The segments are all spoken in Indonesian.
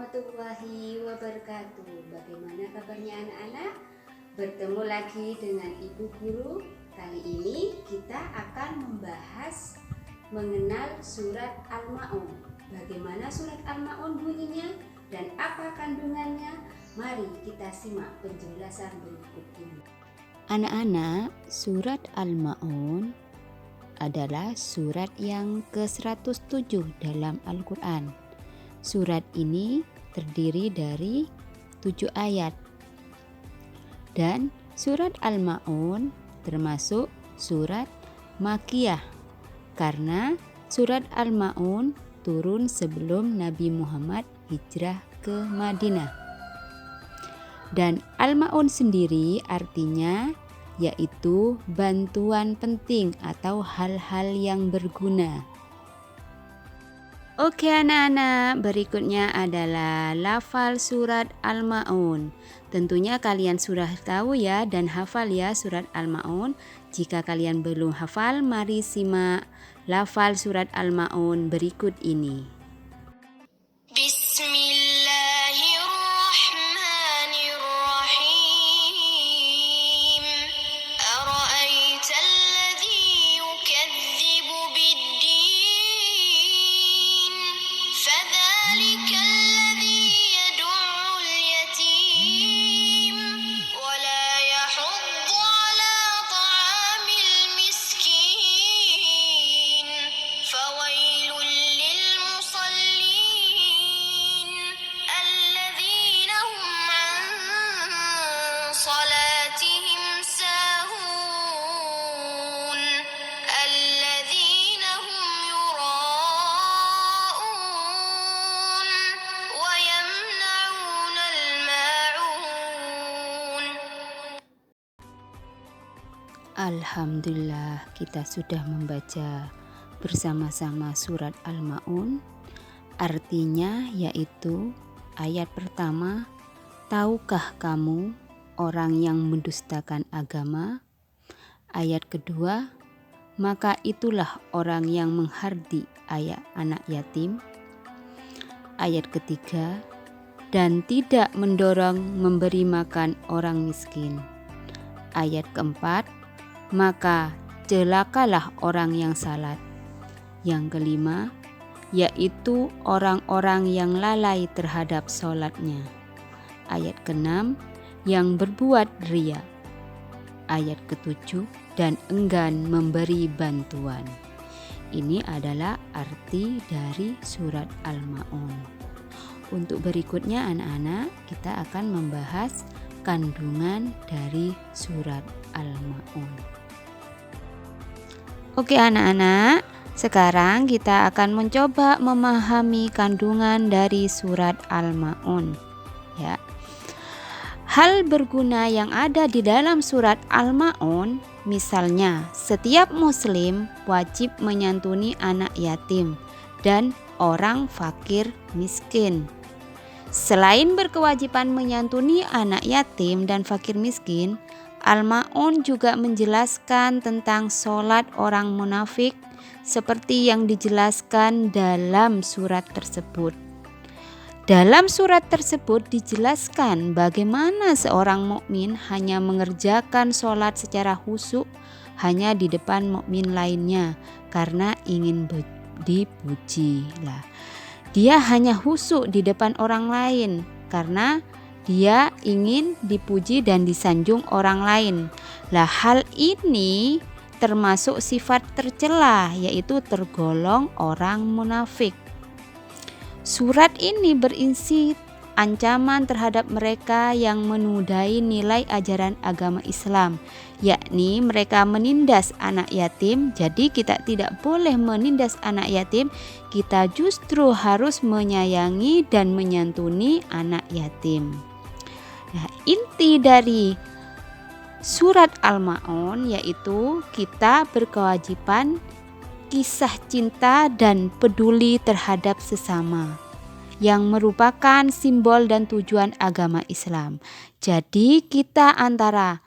warahmatullahi wabarakatuh. Bagaimana kabarnya anak-anak? Bertemu lagi dengan Ibu Guru. Kali ini kita akan membahas mengenal surat Al-Ma'un. Bagaimana surat Al-Ma'un bunyinya dan apa kandungannya? Mari kita simak penjelasan berikut ini. Anak-anak, surat Al-Ma'un adalah surat yang ke-107 dalam Al-Quran. Surat ini terdiri dari 7 ayat. Dan surat Al-Ma'un termasuk surat Makkiyah karena surat Al-Ma'un turun sebelum Nabi Muhammad hijrah ke Madinah. Dan Al-Ma'un sendiri artinya yaitu bantuan penting atau hal-hal yang berguna. Oke anak-anak, berikutnya adalah lafal surat Al-Ma'un. Tentunya kalian sudah tahu ya dan hafal ya surat Al-Ma'un. Jika kalian belum hafal, mari simak lafal surat Al-Ma'un berikut ini. Alhamdulillah, kita sudah membaca bersama-sama surat Al-Ma'un. Artinya yaitu ayat pertama, tahukah kamu orang yang mendustakan agama? Ayat kedua, maka itulah orang yang menghardik anak yatim. Ayat ketiga, dan tidak mendorong memberi makan orang miskin. Ayat keempat, maka celakalah orang yang salat. Yang kelima, yaitu orang-orang yang lalai terhadap sholatnya. Ayat keenam, yang berbuat riya. Ayat ketujuh, dan enggan memberi bantuan. Ini adalah arti dari surat Al-Ma'un. Untuk berikutnya anak-anak, kita akan membahas kandungan dari surat Al-Ma'un. Oke anak-anak, sekarang kita akan mencoba memahami kandungan dari surat Al-Ma'un. Ya. Hal berguna yang ada di dalam surat Al-Ma'un, misalnya setiap muslim wajib menyantuni anak yatim dan orang fakir miskin. Selain berkewajiban menyantuni anak yatim dan fakir miskin, Al-Ma'un juga menjelaskan tentang sholat orang munafik seperti yang dijelaskan dalam surat tersebut. Dalam surat tersebut dijelaskan bagaimana seorang mukmin hanya mengerjakan sholat secara khusyuk hanya di depan mukmin lainnya karena ingin dipuji. Dia hanya khusyuk di depan orang lain karena dia ingin dipuji dan disanjung orang lain. Hal ini termasuk sifat tercela, yaitu tergolong orang munafik. Surat ini berisi ancaman terhadap mereka yang menudai nilai ajaran agama Islam, yakni mereka menindas anak yatim. Jadi kita tidak boleh menindas anak yatim, kita justru harus menyayangi dan menyantuni anak yatim. Inti dari surat Al-Ma'un yaitu kita berkewajiban kisah cinta dan peduli terhadap sesama yang merupakan simbol dan tujuan agama Islam. Jadi kita antara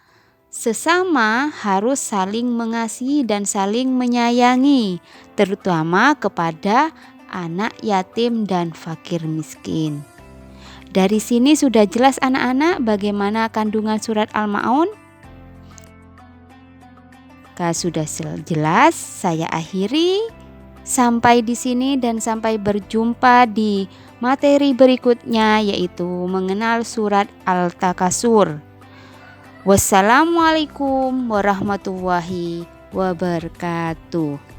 sesama harus saling mengasihi dan saling menyayangi, terutama kepada anak yatim dan fakir miskin. Dari sini sudah jelas anak-anak bagaimana kandungan surat Al-Ma'un? Sudah jelas, saya akhiri sampai di sini dan sampai berjumpa di materi berikutnya, yaitu mengenal surat Al-Takasur. Wassalamualaikum warahmatullahi wabarakatuh.